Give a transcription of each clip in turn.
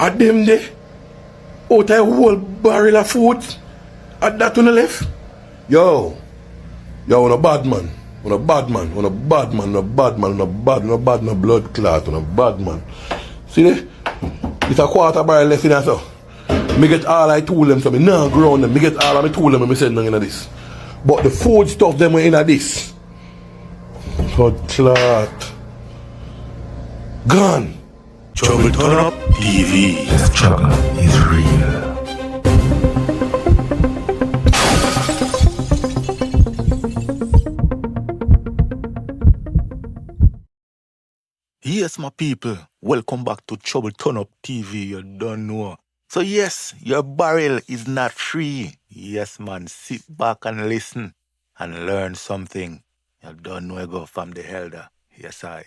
At them there, out a whole barrel of food. At that on the left. Yo, on a bad man. On a bad man. On a bad man. On a bad man. On a bad. On a bad. On a blood clot. On a bad man. See there? It's a quarter barrel left in there, so. Me get all I tool them, so me nah ground them. Me get all of me tool them and me send them in this. But the food stuff them were in this. Blood clot. Gone. Trouble Turn Up TV. The struggle is real. Yes, my people, welcome back to Trouble Turn Up TV. You don't know. So yes, your barrel is not free. Yes, man, sit back and listen and learn something. You don't know I go from the elder. Yes, I.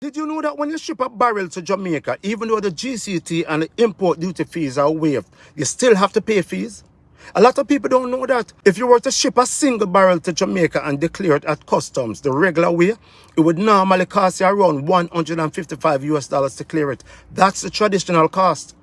Did you know that when you ship a barrel to Jamaica, even though the GCT and the import duty fees are waived, you still have to pay fees? A lot of people don't know that. If you were to ship a single barrel to Jamaica and declare it at customs the regular way, it would normally cost you around $155 to clear it. That's the traditional cost.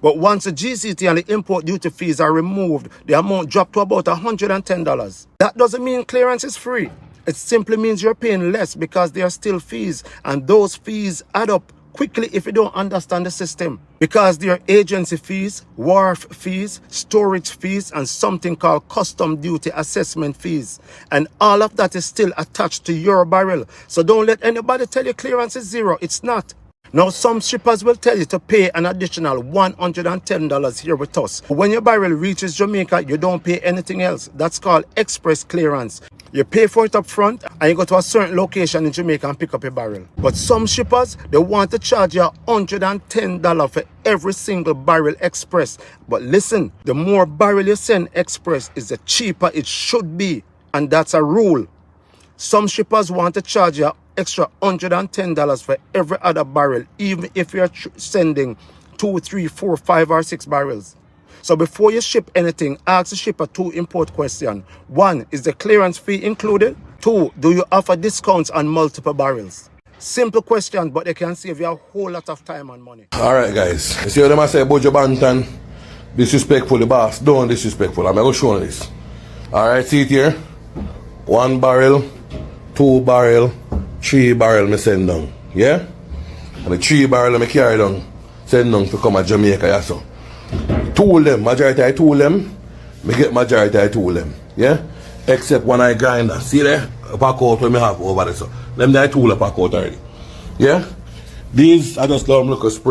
But once the GCT and the import duty fees are removed, the amount dropped to about $110. That doesn't mean clearance is free. It simply means you're paying less because there are still fees, and those fees add up quickly if you don't understand the system. Because there are agency fees, wharf fees, storage fees, and something called custom duty assessment fees. And all of that is still attached to your barrel. So don't let anybody tell you clearance is zero. It's not. Now, some shippers will tell you to pay an additional $110 here with us. When your barrel reaches Jamaica, you don't pay anything else. That's called express clearance. You pay for it up front and you go to a certain location in Jamaica and pick up your barrel. But some shippers, they want to charge you $110 for every single barrel express. But listen, the more barrel you send express is the cheaper it should be. And that's a rule. Some shippers want to charge you extra $110 for every other barrel, even if you're sending 2, 3, 4, 5, or 6 barrels. So before you ship anything, ask the shipper 2 important questions. 1, is the clearance fee included? 2, do you offer discounts on multiple barrels? Simple question, but they can save you a whole lot of time and money. Alright guys, you see what them say about your bantan? Disrespectful, the boss. Don't disrespectful. I'm going to show you this. Alright, see it here. 1 barrel, 2 barrel, 3 barrel me send down. Yeah? And the 3 barrel me carry down. Send down to come at Jamaica, yeah so. Tool them, majority I tool them. Me get majority I tool them. Yeah? Except when I grinder. See there? A pack out when me have over there so. Them I tool a pack out already. Yeah? These I just love them look a spray.